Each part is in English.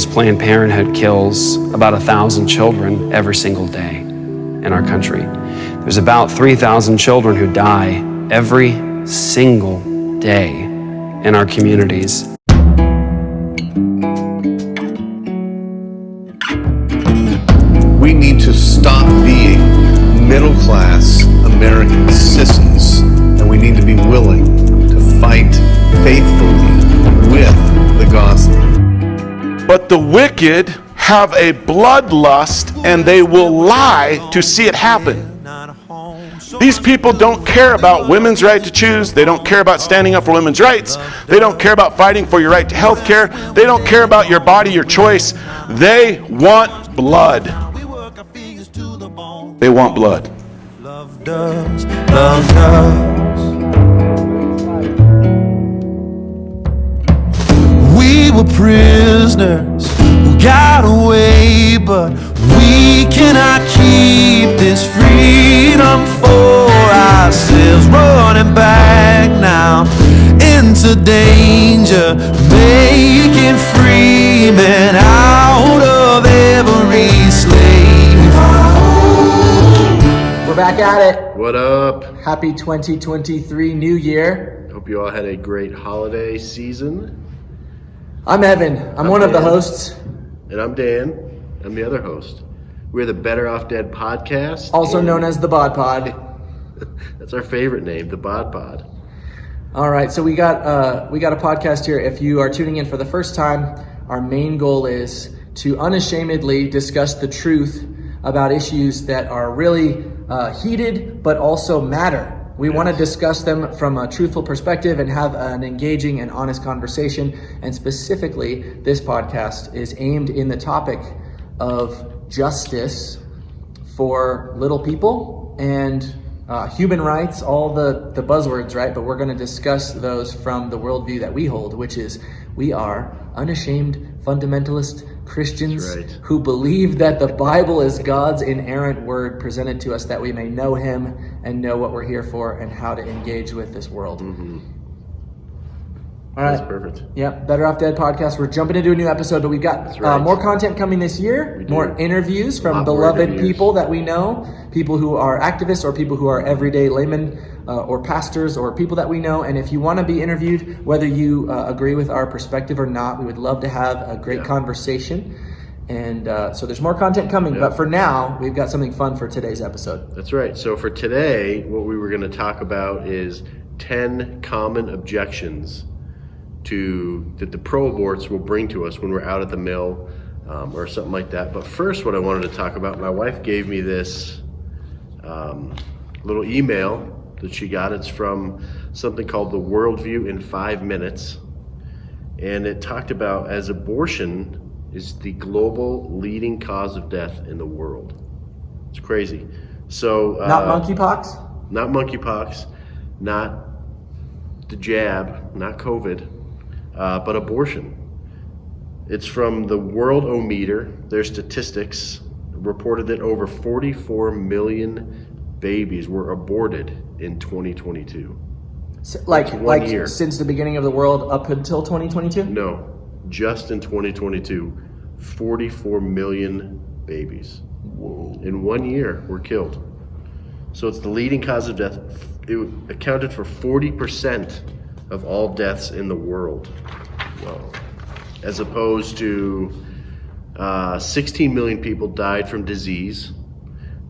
Planned Parenthood kills about 1,000 children every single day in our country. There's about 3,000 children who die every single day in our communities. We need to stop being middle-class American sissies, and we need to be willing to fight faithfully with the gospel. But the wicked have a bloodlust, and they will lie to see it happen. These people don't care about women's right to choose. They don't care about standing up for women's rights. They don't care about fighting for your right to health care. They don't care about your body, your choice. They want blood. They want blood. Love does, love does. We were prisoners who got away, but we cannot keep this freedom for ourselves. Running back now into danger, making free men out of every slave. We're back at it. What up? Happy 2023 New Year. Hope you all had a great holiday season. I'm Evan. I'm one of the hosts. And I'm Dan. I'm the other host. We're the Better Off Dead podcast. Also known as the Bod Pod. That's our favorite name, the Bod Pod. All right, so we got a podcast here. If you are tuning in for the first time, our main goal is to unashamedly discuss the truth about issues that are really heated but also matter. We want to discuss them from a truthful perspective and have an engaging and honest conversation. And specifically, this podcast is aimed in the topic of justice for little people and human rights, all the buzzwords, right? But we're going to discuss those from the worldview that we hold, which is we are unashamed fundamentalist Christians who believe that the Bible is God's inerrant word presented to us that we may know him and know what we're here for and how to engage with this world. Mm-hmm. All right. That's perfect. Yeah, Better Off Dead podcast. We're jumping into a new episode, but we've got more content coming this year, more interviews from beloved people that we know, people who are activists or people who are everyday laymen or pastors or people that we know. And if you want to be interviewed, whether you agree with our perspective or not, we would love to have a great conversation. And so there's more content coming, but for now, we've got something fun for today's episode. That's right. So for today, what we were going to talk about is 10 common objections that the pro-aborts will bring to us when we're out at the mill or something like that. But first, what I wanted to talk about, my wife gave me this little email that she got. It's from something called The Worldview in 5 Minutes. And it talked about as abortion is the global leading cause of death in the world. It's crazy. So not monkeypox? Not monkeypox, not the jab, not COVID, but abortion. It's from the Worldometer. Their statistics reported that over 44 million babies were aborted in 2022. So, like year. Since the beginning of the world up until 2022? No, just in 2022, 44 million babies. Whoa. In 1 year were killed. So it's the leading cause of death. It accounted for 40% of all deaths in the world. Whoa. As opposed to 16 million people died from disease,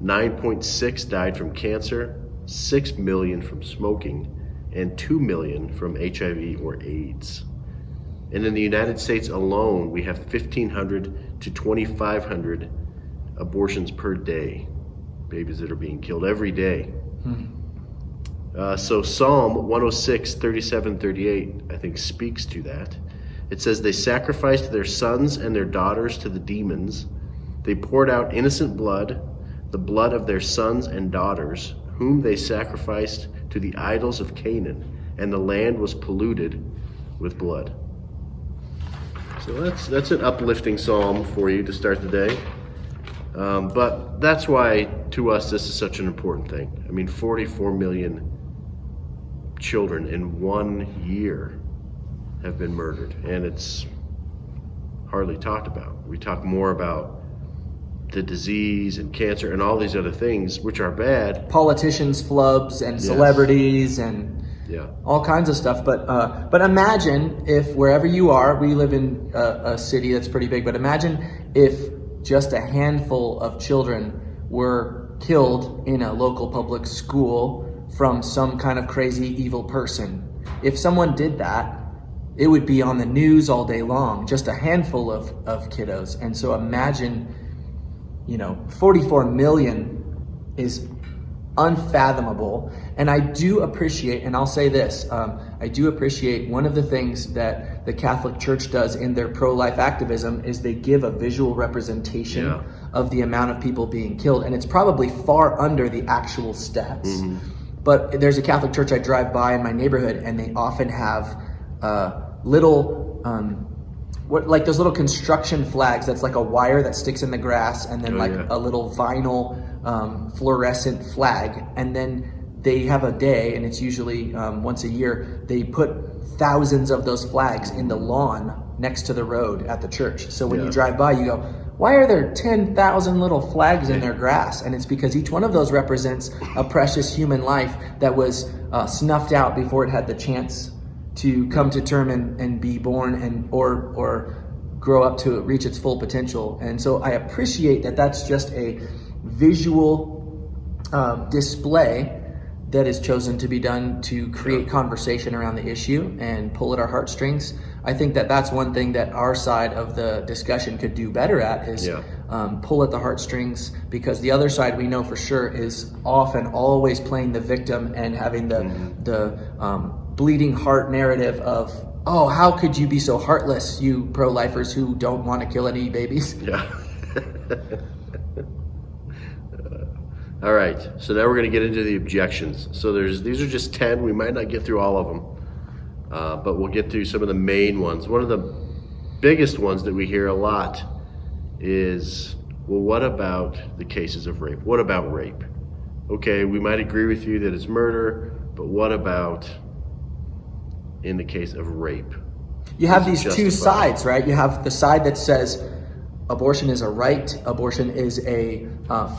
9.6 died from cancer, 6 million from smoking, and 2 million from HIV or AIDS. And in the United States alone, we have 1,500 to 2,500 abortions per day, babies that are being killed every day. So Psalm 106, 37, 38, I think speaks to that. It says, they sacrificed their sons and their daughters to the demons. They poured out innocent blood, the blood of their sons and daughters, whom they sacrificed to the idols of Canaan, and the land was polluted with blood. So that's an uplifting psalm for you to start the day. But that's why, to us, this is such an important thing. I mean, 44 million children in 1 year have been murdered, and it's hardly talked about. We talk more about the disease and cancer and all these other things, which are bad. Politicians, flubs, and celebrities, and all kinds of stuff. But imagine if wherever you are, we live in a city that's pretty big, but imagine if just a handful of children were killed in a local public school from some kind of crazy evil person. If someone did that, it would be on the news all day long, just a handful of kiddos. And so imagine, 44 million is unfathomable. And I do appreciate, and I'll say this, I do appreciate one of the things that the Catholic Church does in their pro-life activism is they give a visual representation of the amount of people being killed. And it's probably far under the actual stats. But there's a Catholic church I drive by in my neighborhood, and they often have little, like those little construction flags that's like a wire that sticks in the grass, and then a little vinyl fluorescent flag. And then they have a day, and it's usually once a year, they put thousands of those flags in the lawn next to the road at the church. So when you drive by, you go, why are there 10,000 little flags in their grass? And it's because each one of those represents a precious human life that was snuffed out before it had the chance to come to term and be born and or grow up to reach its full potential. And so I appreciate that that's just a visual display that is chosen to be done to create conversation around the issue and pull at our heartstrings. I think that that's one thing that our side of the discussion could do better at is pull at the heartstrings, because the other side we know for sure is often always playing the victim and having the bleeding heart narrative of, oh, how could you be so heartless, you pro-lifers who don't want to kill any babies? All right, so now we're going to get into the objections. So these are just 10. We might not get through all of them, but we'll get through some of the main ones. One of the biggest ones that we hear a lot is, well, what about the cases of rape? What about rape? Okay, we might agree with you that it's murder, but what about in the case of rape? You have these two sides, right? You have the side that says abortion is a right, abortion is a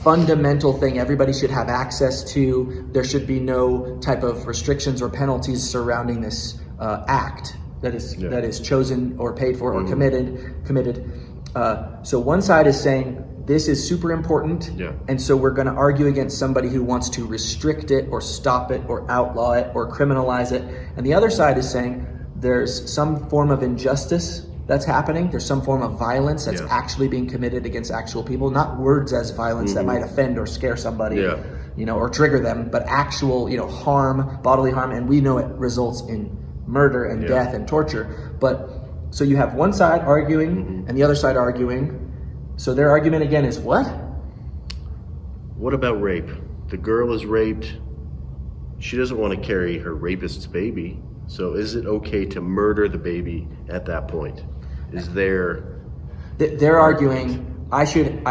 fundamental thing everybody should have access to. There should be no type of restrictions or penalties surrounding this act that is chosen or paid for or committed. So one side is saying this is super important, and so we're going to argue against somebody who wants to restrict it or stop it or outlaw it or criminalize it. And the other side is saying there's some form of injustice that's happening. There's some form of violence that's actually being committed against actual people, not words as violence that might offend or scare somebody, or trigger them, but actual, harm, bodily harm. And we know it results in murder and death and torture. But so you have one side arguing and the other side arguing. So their argument again is what? What about rape? The girl is raped. She doesn't want to carry her rapist's baby. So is it okay to murder the baby at that point? Is there... They're arguing, I should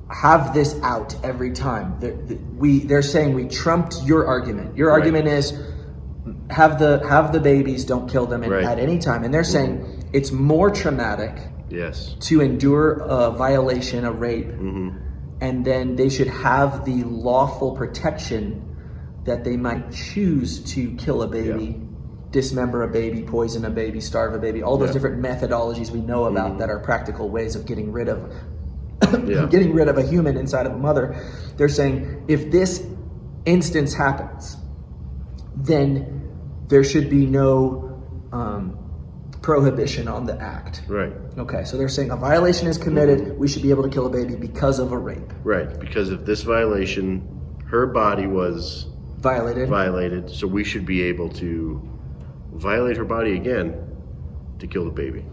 have this out every time. They're saying we trumped your argument. Your argument is have the babies, don't kill them at any time. And they're saying it's more traumatic to endure a violation, a rape, and then they should have the lawful protection that they might choose to kill a baby, dismember a baby, poison a baby, starve a baby, all those different methodologies we know about that are practical ways of getting rid of getting rid of a human inside of a mother. They're saying if this instance happens, then there should be no prohibition on the act. Right. Okay, so they're saying a violation is committed, we should be able to kill a baby because of a rape. Right, because of this violation, her body was violated, so we should be able to violate her body again to kill the baby.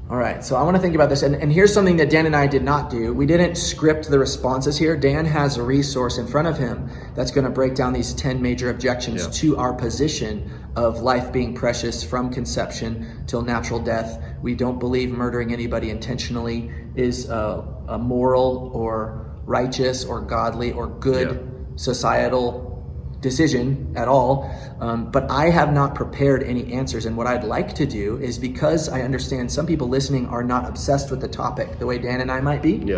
All right, so I want to think about this, and here's something that Dan and I did not do. We didn't script the responses here. Dan has a resource in front of him that's going to break down these 10 major objections to our position of life being precious from conception till natural death. We don't believe murdering anybody intentionally is a moral or righteous or godly or good societal decision at all, but I have not prepared any answers. And what I'd like to do is, because I understand some people listening are not obsessed with the topic the way Dan and I might be,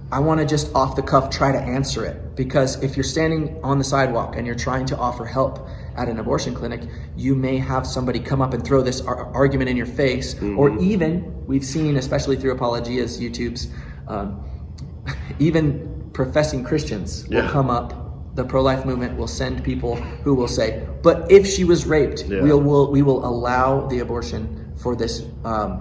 I want to just off the cuff try to answer it. Because if you're standing on the sidewalk and you're trying to offer help at an abortion clinic, you may have somebody come up and throw this argument in your face, or even, we've seen, especially through Apologia's YouTubes, even professing Christians will come up. The pro-life movement will send people who will say, but if she was raped, we will allow the abortion for this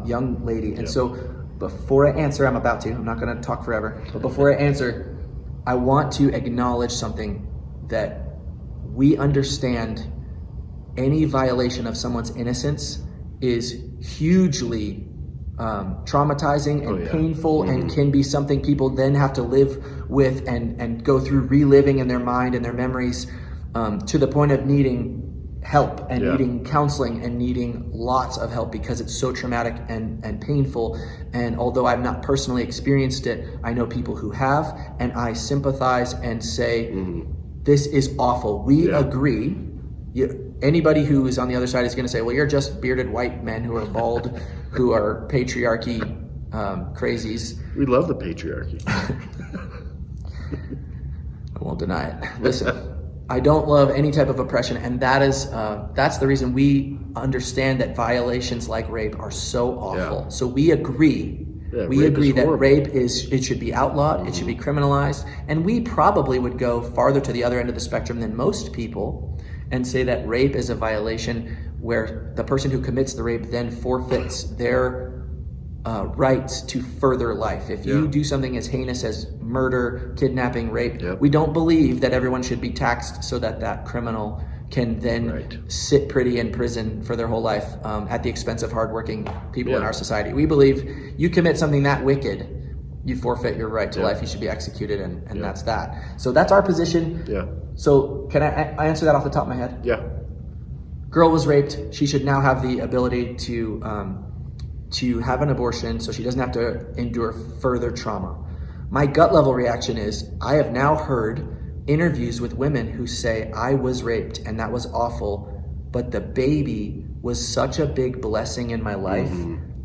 young lady. And so before I answer, I'm not going to talk forever, but before I answer, I want to acknowledge something, that we understand any violation of someone's innocence is hugely traumatizing and painful, and can be something people then have to live with and go through reliving in their mind and their memories, to the point of needing help and needing counseling and needing lots of help, because it's so traumatic and painful. And although I've not personally experienced it, I know people who have, and I sympathize and say, this is awful. We agree. Anybody who is on the other side is going to say, well, you're just bearded white men who are bald, who are patriarchy crazies. We love the patriarchy. I won't deny it. Listen, I don't love any type of oppression, and that's the reason we understand that violations like rape are so awful. So we agree. We agree that rape it should be outlawed, it should be criminalized, and we probably would go farther to the other end of the spectrum than most people and say that rape is a violation where the person who commits the rape then forfeits their rights to further life. If you do something as heinous as murder, kidnapping, rape, we don't believe that everyone should be taxed so that criminal can then sit pretty in prison for their whole life at the expense of hardworking people in our society. We believe you commit something that wicked, you forfeit your right to life, you should be executed, and that's that. So that's our position. So can I answer that off the top of my head? Girl was raped. She should now have the ability to have an abortion so she doesn't have to endure further trauma. My gut level reaction is, I have now heard interviews with women who say, I was raped and that was awful, but the baby was such a big blessing in my life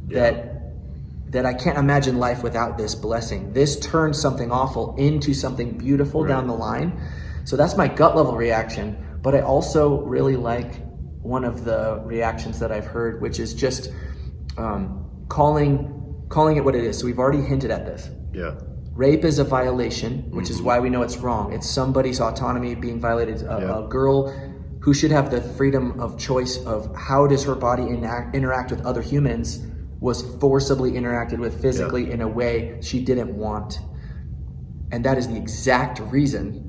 that I can't imagine life without this blessing. This turned something awful into something beautiful down the line. So that's my gut level reaction. But I also really like one of the reactions that I've heard, which is just calling it what it is. So we've already hinted at this. Rape is a violation, which is why we know it's wrong. It's somebody's autonomy being violated. A girl who should have the freedom of choice of how does her body interact with other humans was forcibly interacted with physically in a way she didn't want. And that is the exact reason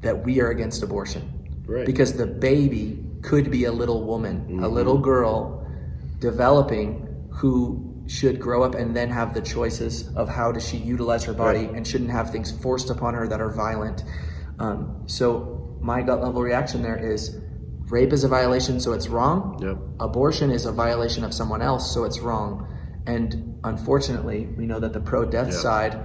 that we are against abortion. Because the baby could be a little woman, a little girl developing, who should grow up and then have the choices of how does she utilize her body and shouldn't have things forced upon her that are violent. So my gut level reaction there is, rape is a violation, so it's wrong. Abortion is a violation of someone else, so it's wrong. And unfortunately, we know that the pro-death side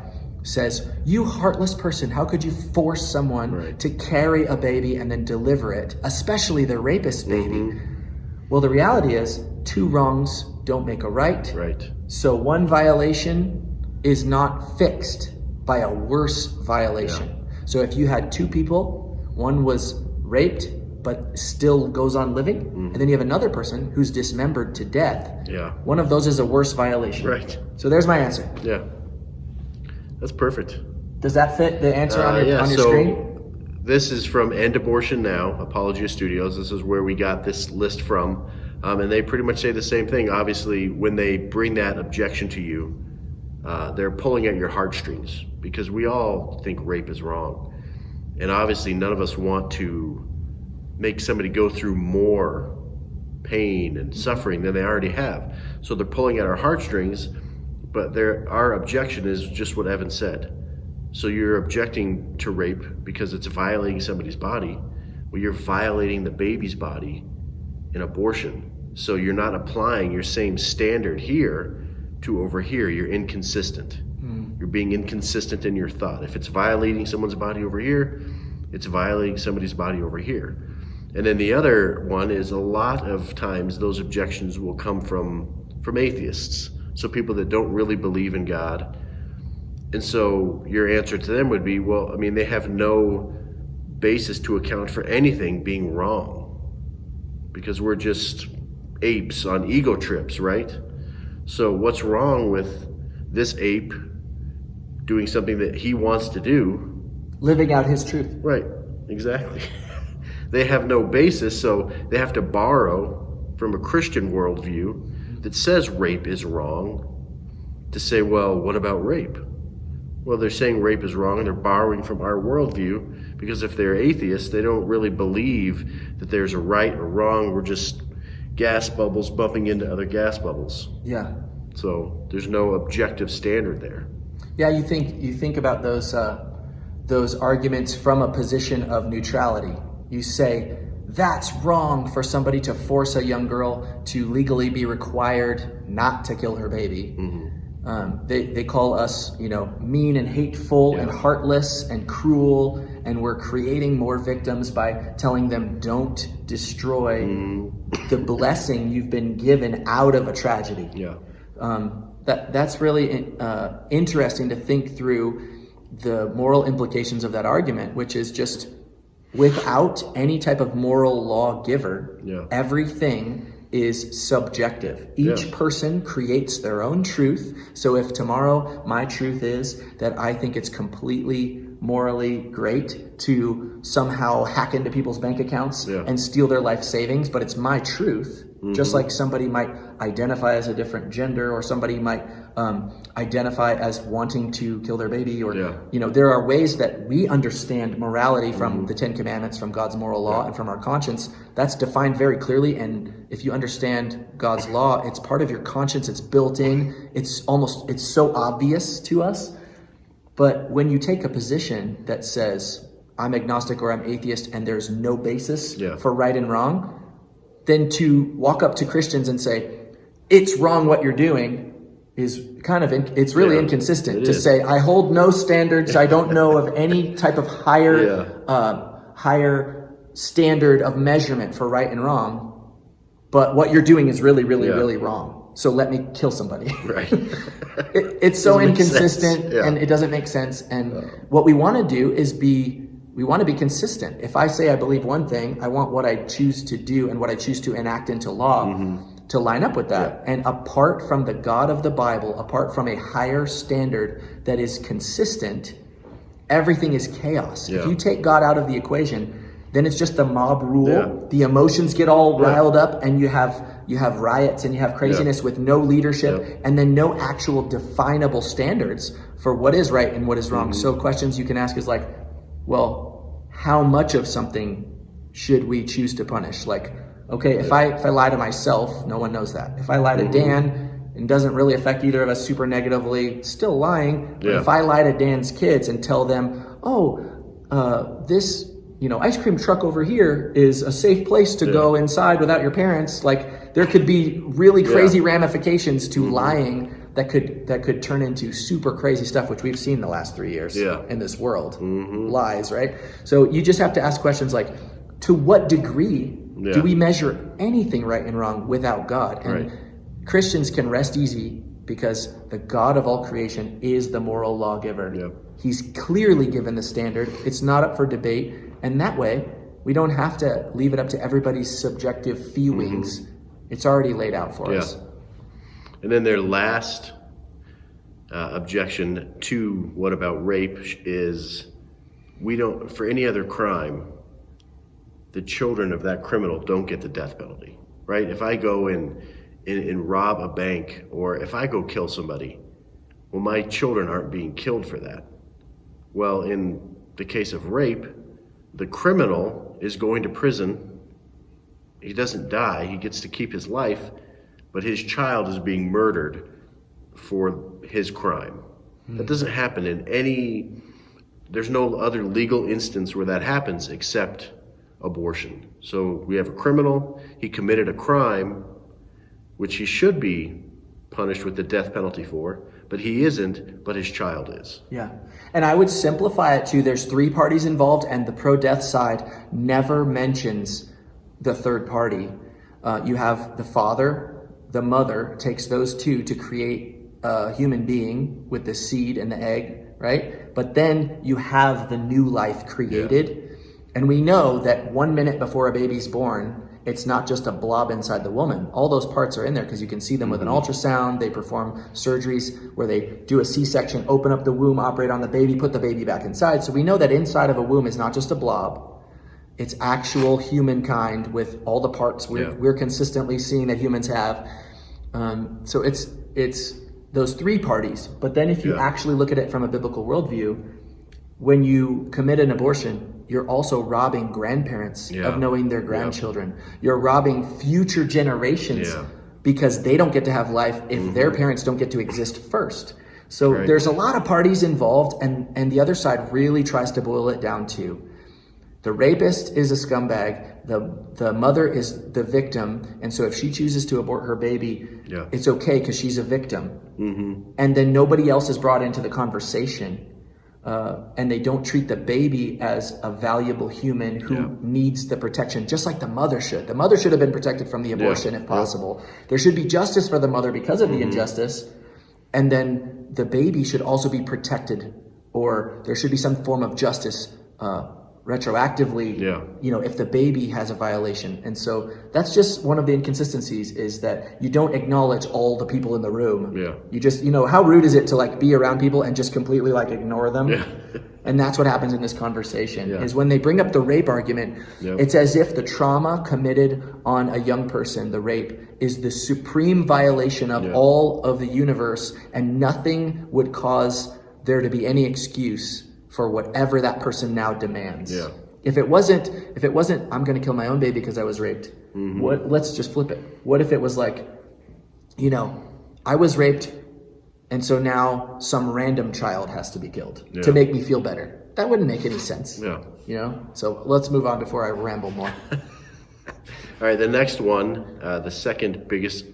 says, you heartless person, how could you force someone to carry a baby and then deliver it, especially the rapist baby? Well, the reality is, two wrongs don't make a right. So one violation is not fixed by a worse violation. So if you had two people, one was raped but still goes on living, and then you have another person who's dismembered to death, one of those is a worse violation. So there's my answer. That's perfect. Does that fit the answer on your screen? This is from End Abortion Now, Apologia Studios. This is where we got this list from. And they pretty much say the same thing. Obviously, when they bring that objection to you, they're pulling at your heartstrings, because we all think rape is wrong. And obviously, none of us want to make somebody go through more pain and suffering than they already have. So they're pulling at our heartstrings, but our objection is just what Evan said. So you're objecting to rape because it's violating somebody's body. Well, you're violating the baby's body in abortion. So you're not applying your same standard here to over here. You're inconsistent. You're being inconsistent in your thought. If it's violating someone's body over here, It's violating somebody's body over here. And then the other one is a lot of times those objections will come from atheists. So people that don't really believe in God. And so your answer to them would be, well, I mean, they have no basis to account for anything being wrong, because we're just apes on ego trips, right? So what's wrong with this ape doing something that he wants to do? Living out his truth. Right, exactly. They have no basis, so they have to borrow from a Christian worldview that says rape is wrong to say, well, what about rape? Well, they're saying rape is wrong, and they're borrowing from our worldview, because if they're atheists, they don't really believe that there's a right or wrong. We're just gas bubbles bumping into other gas bubbles. Yeah. So there's no objective standard there. Yeah, you think about those arguments from a position of neutrality. You say, that's wrong for somebody to force a young girl to legally be required not to kill her baby. Mm-hmm. They call us, mean and hateful and heartless and cruel, and we're creating more victims by telling them don't destroy the blessing you've been given out of a tragedy. Yeah. That's really interesting to think through the moral implications of that argument, which is just without any type of moral lawgiver, everything is subjective. Each person creates their own truth. So if tomorrow my truth is that I think it's completely morally great to somehow hack into people's bank accounts and steal their life savings, but it's my truth, just like somebody might identify as a different gender, or somebody might identify as wanting to kill their baby, or there are ways that we understand morality from the Ten Commandments, from God's moral law, and from our conscience. That's defined very clearly, and if you understand God's law, it's part of your conscience. It's built in. It's so obvious to us. But when you take a position that says I'm agnostic or I'm atheist and there's no basis for right and wrong, then to walk up to Christians and say it's wrong what you're doing is kind of it's really inconsistent. To say I hold no standards, I don't know of any type of higher standard of measurement for right and wrong, but what you're doing is really wrong. So let me kill somebody. Right. It's so inconsistent and it doesn't make sense. And what we want to do is we want to be consistent. If I say I believe one thing, I want what I choose to do and what I choose to enact into law to line up with that. And apart from the God of the Bible, apart from a higher standard that is consistent, everything is chaos. If you take God out of the equation, then it's just the mob rule. The emotions get all riled up, and you have riots and you have craziness with no leadership, and then no actual definable standards for what is right and what is wrong. So questions you can ask is like, well, how much of something should we choose to punish? Like, okay, if I lie to myself, no one knows that. If I lie to Dan, it doesn't really affect either of us super negatively, still lying. But if I lie to Dan's kids and tell them, this ice cream truck over here is a safe place to go inside without your parents, like there could be really crazy ramifications to lying that could turn into super crazy stuff, which we've seen the last 3 years in this world. Lies, right? So you just have to ask questions like, to what degree do we measure anything right and wrong without God? And Christians can rest easy because the God of all creation is the moral lawgiver. He's clearly given the standard. It's not up for debate. And that way, we don't have to leave it up to everybody's subjective feelings. It's already laid out for us. And then their last objection to what about rape is, we don't, for any other crime, the children of that criminal don't get the death penalty, right? If I go and rob a bank, or if I go kill somebody, well, my children aren't being killed for that. Well, in the case of rape, the criminal is going to prison. He doesn't die. He gets to keep his life, but his child is being murdered for his crime. That doesn't happen in there's no other legal instance where that happens except abortion. So we have a criminal. He committed a crime, which he should be punished with the death penalty for, but he isn't, but his child is. Yeah. And I would simplify it to there's 3 parties involved, and the pro-death side never mentions the third party. You have the father, the mother takes those 2 to create a human being with the seed and the egg, right? But then you have the new life created. Yeah. And we know that 1 minute before a baby's born, it's not just a blob inside the woman. All those parts are in there because you can see them with an ultrasound. They perform surgeries where they do a C-section, open up the womb, operate on the baby, put the baby back inside. So we know that inside of a womb is not just a blob. It's actual humankind with all the parts we're consistently seeing that humans have. So it's those 3 parties. But then if you actually look at it from a biblical worldview, when you commit an abortion, you're also robbing grandparents of knowing their grandchildren. You're robbing future generations because they don't get to have life if their parents don't get to exist first. So there's a lot of parties involved, and the other side really tries to boil it down to the rapist is a scumbag, the mother is the victim, and so if she chooses to abort her baby, it's okay because she's a victim. And then nobody else is brought into the conversation. And they don't treat the baby as a valuable human who needs the protection, just like the mother should. The mother should have been protected from the abortion if possible. There should be justice for the mother because of the injustice. And then the baby should also be protected, or there should be some form of justice retroactively, if the baby has a violation. And so that's just one of the inconsistencies, is that you don't acknowledge all the people in the room. You just, how rude is it to like be around people and just completely like ignore them? And that's what happens in this conversation, is when they bring up the rape argument, it's as if the trauma committed on a young person, the rape, is the supreme violation of all of the universe, and nothing would cause there to be any excuse for whatever that person now demands. If it wasn't, I'm going to kill my own baby because I was raped. Let's just flip it. What if it was like, I was raped, and so now some random child has to be killed to make me feel better? That wouldn't make any sense. So let's move on before I ramble more. All right, the next one, the second biggest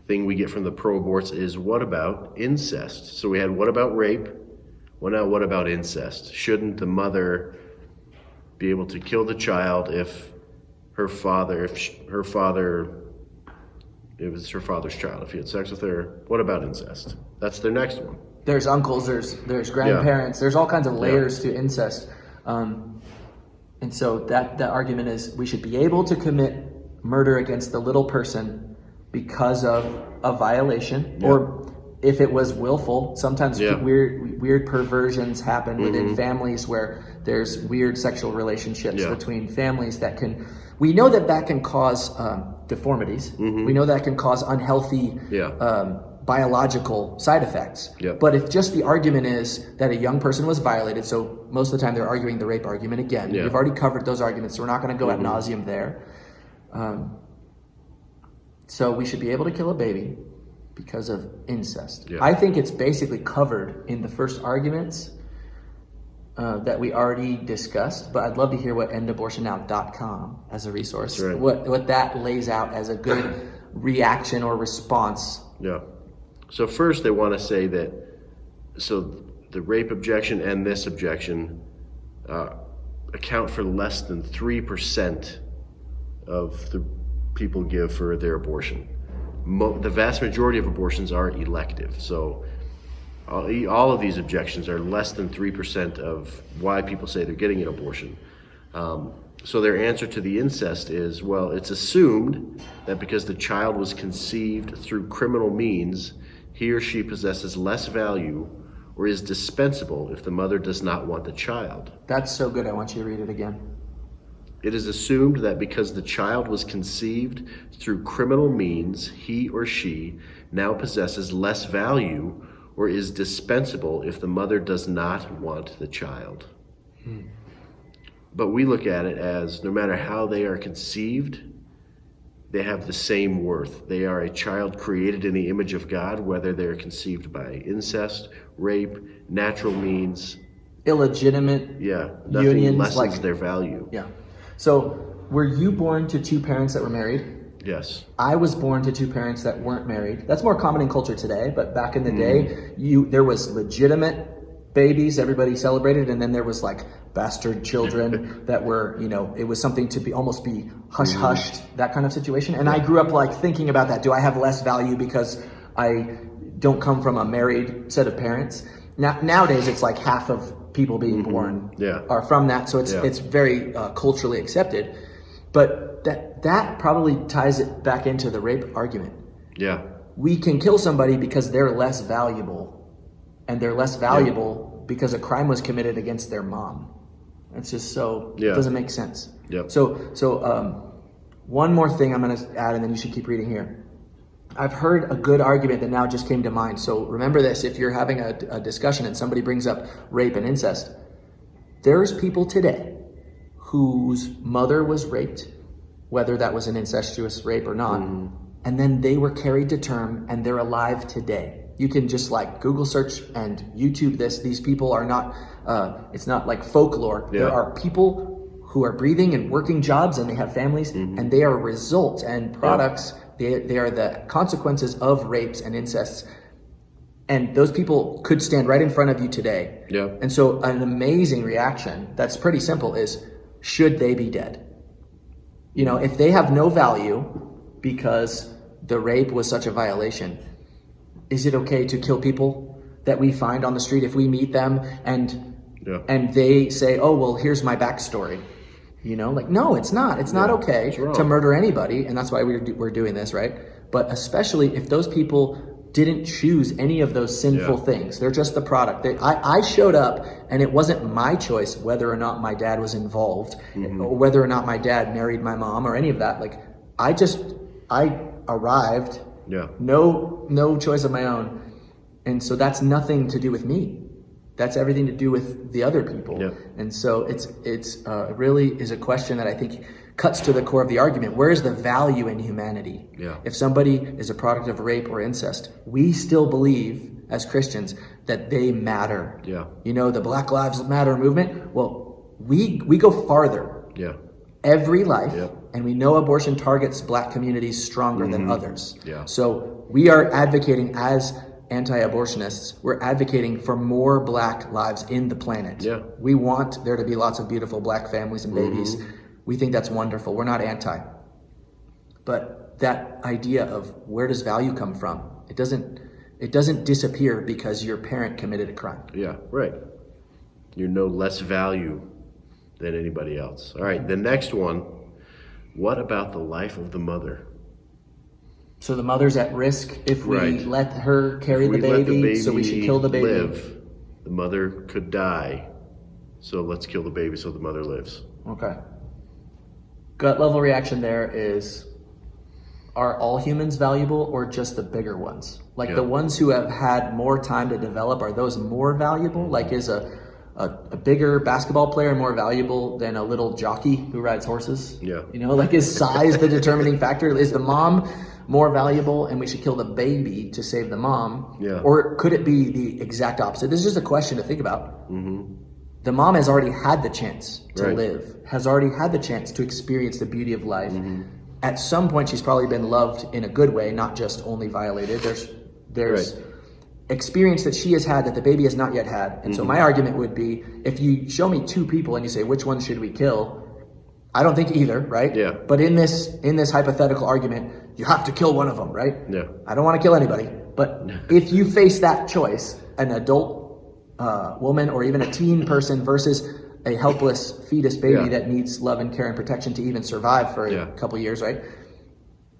thing we get from the pro-aborts is, what about incest? So we had, what about rape? Well, now what about incest? Shouldn't the mother be able to kill the child if it was her father's child, if he had sex with her? What about incest? That's their next one. There's uncles, there's grandparents, there's all kinds of layers to incest. And so that argument is, we should be able to commit murder against the little person because of a violation, or if it was willful. Sometimes weird perversions happen within families where there's weird sexual relationships between families we know that can cause deformities. We know that can cause unhealthy biological side effects. But if just the argument is that a young person was violated, so most of the time they're arguing the rape argument again. We've already covered those arguments, so we're not going to go ad nauseum there. So we should be able to kill a baby because of incest. I think it's basically covered in the first arguments that we already discussed, but I'd love to hear what endabortionnow.com as a resource, what that lays out as a good reaction or response. So first they want to say that, so the rape objection and this objection account for less than 3% of the people give for their abortion. The vast majority of abortions are elective. So all of these objections are less than 3% of why people say they're getting an abortion. So their answer to the incest is, well, it's assumed that because the child was conceived through criminal means, he or she possesses less value or is dispensable if the mother does not want the child. That's so good. I want you to read it again. It is assumed that because the child was conceived through criminal means, he or she now possesses less value or is dispensable if the mother does not want the child. But we look at it as, no matter how they are conceived, they have the same worth. They are a child created in the image of God, whether they're conceived by incest, rape, natural means. Illegitimate nothing unions, lessens their value. So were you born to 2 parents that were married? Yes. I was born to two parents that weren't married. That's more common in culture today, but back in the day, there was legitimate babies, everybody celebrated, and then there was like bastard children that were, it was something to almost be hush-hushed, that kind of situation. And I grew up like thinking about that. Do I have less value because I don't come from a married set of parents? Nowadays, it's like half of people being born are from that, so it's very culturally accepted. But that probably ties it back into the rape argument. Yeah. We can kill somebody because they're less valuable, and they're less valuable because a crime was committed against their mom. It's just it doesn't make sense. Yep. So one more thing I'm going to add, and then you should keep reading here. I've heard a good argument that now just came to mind. So remember this, if you're having a discussion and somebody brings up rape and incest, there's people today whose mother was raped, whether that was an incestuous rape or not, and then they were carried to term and they're alive today. You can just like Google search and YouTube this. These people are not, it's not like folklore. Yeah. There are people who are breathing and working jobs, and they have families, and they are results and products. They are the consequences of rapes and incests. And those people could stand right in front of you today. Yeah. And so an amazing reaction that's pretty simple is, should they be dead? If they have no value because the rape was such a violation, is it okay to kill people that we find on the street if we meet them and they say, oh, well, here's my backstory? No, it's not. It's not okay to murder anybody. And that's why we're doing this, right? But especially if those people didn't choose any of those sinful things. They're just the product. I showed up, and it wasn't my choice whether or not my dad was involved, or whether or not my dad married my mom, or any of that. Like, I arrived, no choice of my own. And so that's nothing to do with me. That's everything to do with the other people. Yeah. And so it's really is a question that I think cuts to the core of the argument. Where is the value in humanity? Yeah. If somebody is a product of rape or incest, we still believe as Christians that they matter. Yeah. The Black Lives Matter movement. Well, we go farther. Yeah. Every life, and we know abortion targets Black communities stronger than others. Yeah. So we are advocating as anti-abortionists, we're advocating for more Black lives in the planet. Yeah. We want there to be lots of beautiful Black families and babies. We think that's wonderful. We're not anti. But that idea of where does value come from? It doesn't disappear because your parent committed a crime. Yeah, right. You're no less value than anybody else. All right, the next one. What about the life of the mother? So the mother's at risk if we let her carry the baby, so we should kill the baby. The mother could die, so let's kill the baby so the mother lives. Okay. Gut level reaction there is, are all humans valuable or just the bigger ones? Like the ones who have had more time to develop, are those more valuable? Like is a bigger basketball player more valuable than a little jockey who rides horses? Yeah. Like is size the determining factor? Is the mom more valuable and we should kill the baby to save the mom? Yeah. Or could it be the exact opposite? This is just a question to think about. The mom has already had the chance to live, has already had the chance to experience the beauty of life. At some point, she's probably been loved in a good way, not just only violated. There's experience that she has had that the baby has not yet had. And so my argument would be, if you show me two people and you say, which one should we kill? I don't think either, right? Yeah. But in this hypothetical argument, you have to kill one of them, right? Yeah. I don't want to kill anybody. But if you face that choice, an adult woman or even a teen person versus a helpless fetus baby that needs love and care and protection to even survive for a couple years, right?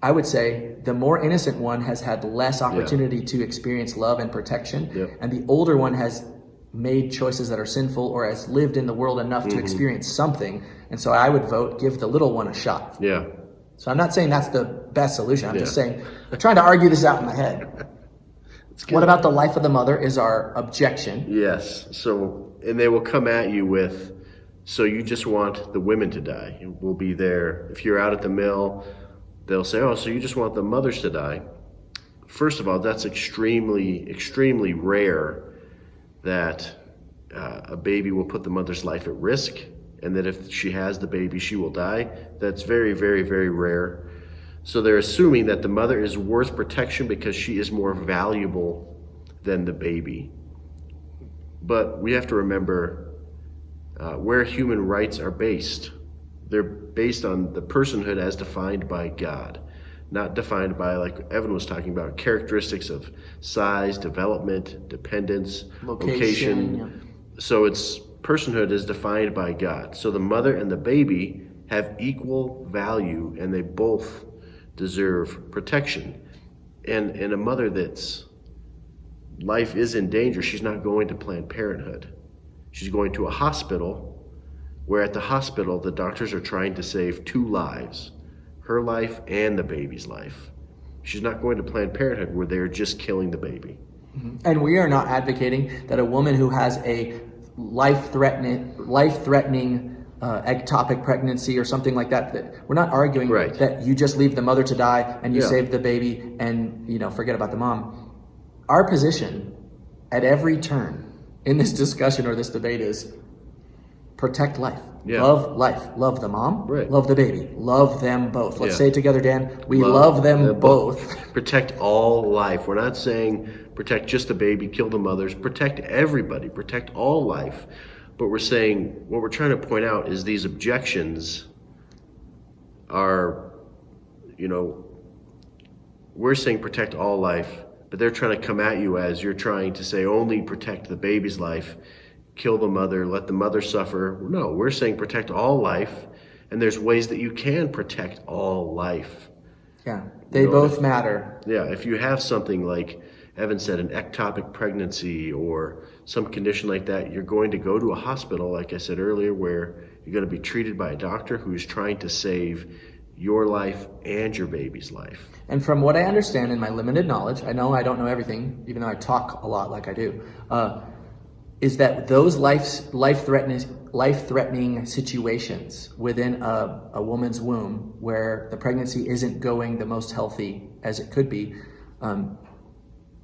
I would say the more innocent one has had less opportunity to experience love and protection, and the older one has made choices that are sinful or has lived in the world enough to experience something. And so I would vote, give the little one a shot. Yeah. So I'm not saying that's the best solution. I'm just saying, I'm trying to argue this out in my head. What about the life of the mother is our objection. Yes. So, and they will come at you with, so you just want the women to die. We'll be there. If you're out at the mill, they'll say, oh, so you just want the mothers to die. First of all, that's extremely, extremely rare that a baby will put the mother's life at risk, and that if she has the baby, she will die. That's very, very, very rare. So they're assuming that the mother is worth protection because she is more valuable than the baby. But we have to remember where human rights are based. They're based on the personhood as defined by God, not defined by, like Evan was talking about, characteristics of size, development, dependence, location. Yeah. So it's personhood is defined by God. So the mother and the baby have equal value, and they both deserve protection. And a mother that's life is in danger, she's not going to Planned Parenthood. She's going to a hospital, where at the hospital the doctors are trying to save 2 lives, her life and the baby's life. She's not going to Planned Parenthood, where they're just killing the baby. And we are not advocating that a woman who has a life-threatening ectopic pregnancy or something like that we're not arguing that you just leave the mother to die and you save the baby and forget about the mom. Our position at every turn in this discussion or this debate is protect life. Love life. Love the mom. Love the baby. Love them both. Let's say it together, Dan. We love them both. Protect all life. We're not saying protect just the baby, kill the mothers. Protect everybody. Protect all life. But we're saying, what we're trying to point out is these objections are, we're saying protect all life, but they're trying to come at you as you're trying to say only protect the baby's life, kill the mother, let the mother suffer. No, we're saying protect all life, and there's ways that you can protect all life. Yeah, they both matter. Yeah, if you have something like Evan said, an ectopic pregnancy or some condition like that, you're going to go to a hospital, like I said earlier, where you're going to be treated by a doctor who's trying to save your life and your baby's life. And from what I understand in my limited knowledge, I know I don't know everything, even though I talk a lot like I do, is that those life-threatening situations within a woman's womb where the pregnancy isn't going the most healthy as it could be,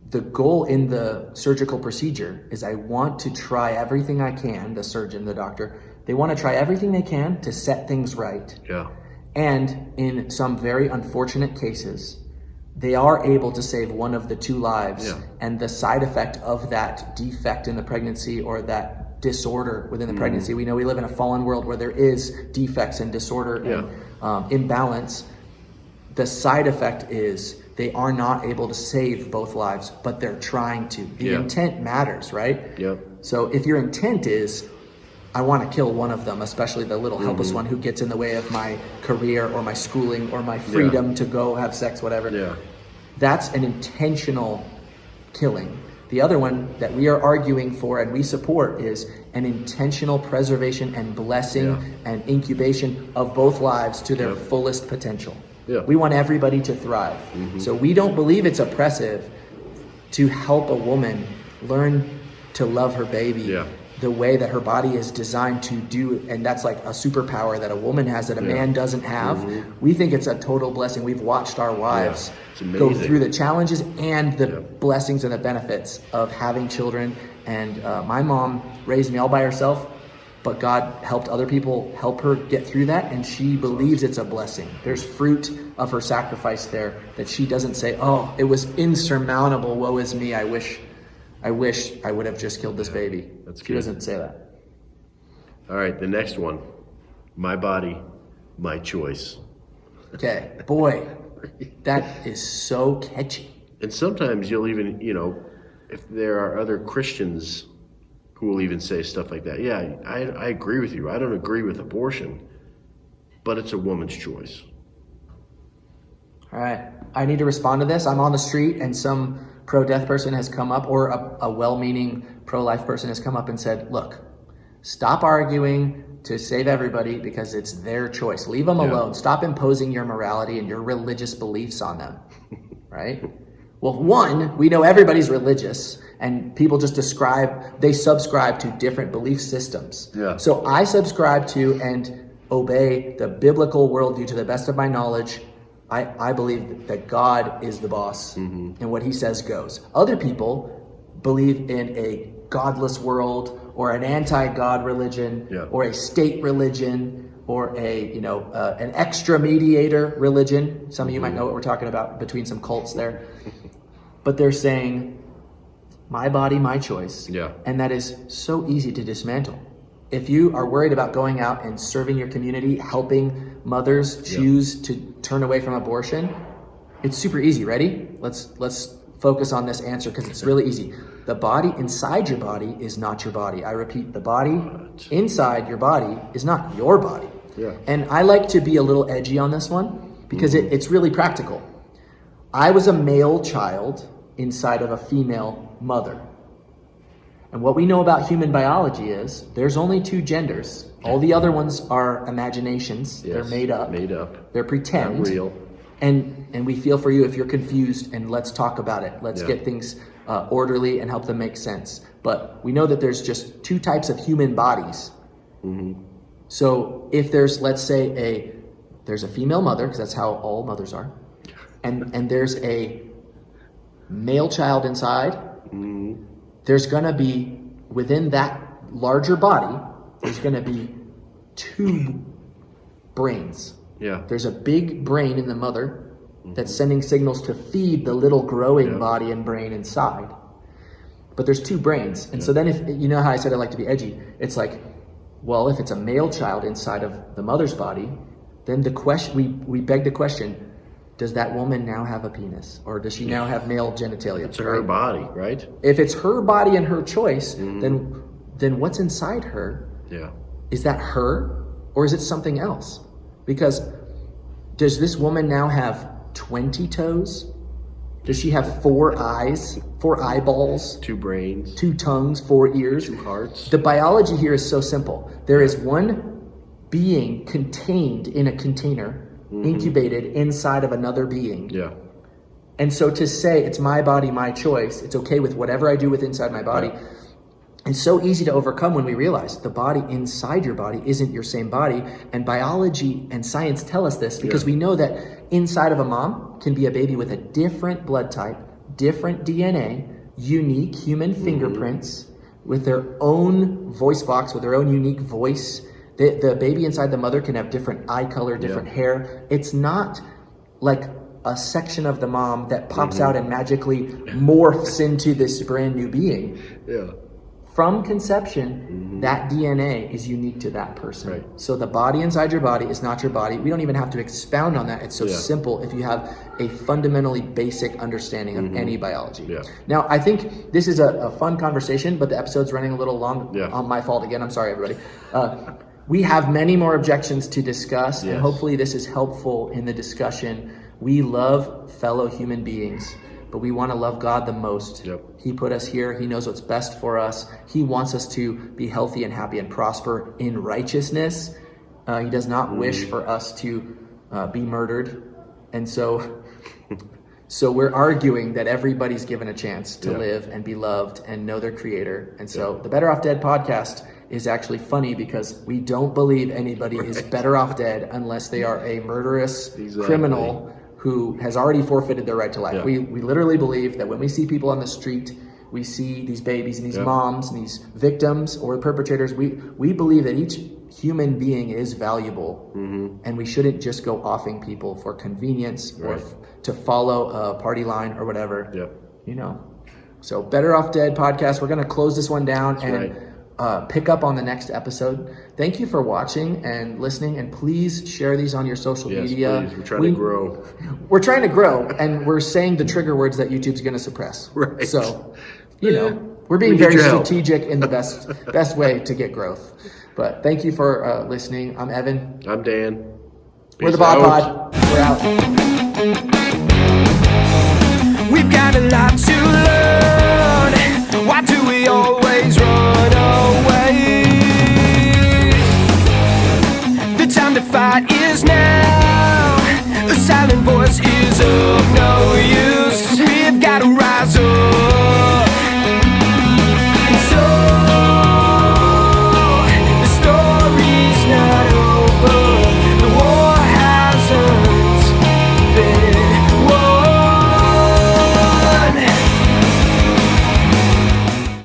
the goal in the surgical procedure is I want to try everything I can, the surgeon, the doctor, they want to try everything they can to set things right. Yeah. And in some very unfortunate cases, they are able to save one of the 2 lives. Yeah. And the side effect of that defect in the pregnancy or that disorder within the pregnancy, we know we live in a fallen world where there is defects and disorder and imbalance. The side effect is they are not able to save both lives, but they're trying to. The intent matters, right? Yep. So if your intent is, I want to kill one of them, especially the little helpless one who gets in the way of my career or my schooling or my freedom to go have sex, whatever. Yeah. That's an intentional killing. The other one that we are arguing for and we support is an intentional preservation and blessing and incubation of both lives to their fullest potential. Yeah. We want everybody to thrive. So we don't believe it's oppressive to help a woman learn to love her baby the way that her body is designed to do, and that's like a superpower that a woman has that a man doesn't have. We think it's a total blessing. We've watched our wives go through the challenges and the blessings and the benefits of having children. And my mom raised me all by herself, but God helped other people help her get through that, and she believes it's a blessing. There's fruit of her sacrifice there that she doesn't say, oh, it was insurmountable, woe is me, I wish I would have just killed this baby. She doesn't say that. All right, the next one. My body, my choice. Okay, boy, that is so catchy. And sometimes you'll even, if there are other Christians who will even say stuff like that. Yeah, I agree with you. I don't agree with abortion, but it's a woman's choice. All right, I need to respond to this. I'm on the street and some pro-death person has come up, or a well-meaning pro-life person has come up and said, look, stop arguing to save everybody because it's their choice. Leave them alone. Stop imposing your morality and your religious beliefs on them, right? Well, one, we know everybody's religious and people just subscribe to different belief systems. Yeah. So I subscribe to and obey the biblical worldview to the best of my knowledge. I believe that God is the boss and what he says goes. Other people believe in a godless world or an anti-God religion or a state religion or an extra mediator religion. Some of you might know what we're talking about between some cults there. But they're saying, my body, my choice. Yeah. And that is so easy to dismantle. If you are worried about going out and serving your community, helping mothers choose to turn away from abortion, it's super easy. Ready? Let's focus on this answer because it's really easy. The body inside your body is not your body. I repeat, the body inside your body is not your body. Yeah. And I like to be a little edgy on this one because it's really practical. I was a male child inside of a female mother. And what we know about human biology is there's only two genders. All the other ones are imaginations. Yes, They're made up. Made up. They're pretend. Not real. And we feel for you if you're confused, and let's talk about it. Let's get things orderly and help them make sense. But we know that there's just two types of human bodies. Mm-hmm. So if there's, let's say, there's a female mother, because that's how all mothers are, and there's a male child inside, there's going to be, within that larger body, there's going to be two brains. Yeah. There's a big brain in the mother that's sending signals to feed the little growing body and brain inside. But there's two brains. And so then if, you know how I said I like to be edgy, it's like, well, if it's a male child inside of the mother's body, then the question, we beg the question, does that woman now have a penis? Or does she now have male genitalia? It's her body, right? If it's her body and her choice, then what's inside her? Yeah. Is that her? Or is it something else? Because does this woman now have 20 toes? Does she have 4 eyes, 4 eyeballs, 2 brains, 2 tongues, 4 ears? 2 hearts. The biology here is so simple. There is one being contained in a container, incubated inside of another being. Yeah. And so to say it's my body, my choice, it's okay with whatever I do with inside my body, it's so easy to overcome when we realize the body inside your body isn't your same body. And biology and science tell us this because we know that inside of a mom can be a baby with a different blood type, different DNA, unique human fingerprints, with their own voice box, with their own unique voice. The baby inside the mother can have different eye color, different hair. It's not like a section of the mom that pops out and magically morphs into this brand new being. Yeah. From conception, that DNA is unique to that person. Right. So the body inside your body is not your body. We don't even have to expound on that. It's so simple if you have a fundamentally basic understanding of any biology. Yeah. Now, I think this is a fun conversation, but the episode's running a little long. Yeah. On my fault again. I'm sorry, everybody. We have many more objections to discuss, and hopefully this is helpful in the discussion. We love fellow human beings, but we want to love God the most. Yep. He put us here. He knows what's best for us. He wants us to be healthy and happy and prosper in righteousness. He does not wish for us to be murdered. And so we're arguing that everybody's given a chance to live and be loved and know their creator. And so the Better Off Dead podcast is actually funny because we don't believe anybody is better off dead unless they are a murderous criminal who has already forfeited their right to life. We literally believe that when we see people on the street, we see these babies and these moms and these victims or perpetrators, we believe that each human being is valuable, and we shouldn't just go offing people for convenience or to follow a party line or whatever. You know. So Better Off Dead podcast, we're going to close this one down pick up on the next episode. Thank you for watching and listening, and please share these on your social media. Please. We're trying to grow. We're trying to grow, and we're saying the trigger words that YouTube's going to suppress. Right. So, we're being very strategic in the best way to get growth. But thank you for listening. I'm Evan. I'm Dan. We're the Bob Pod. We're out. We've got a lot to learn. Why do we all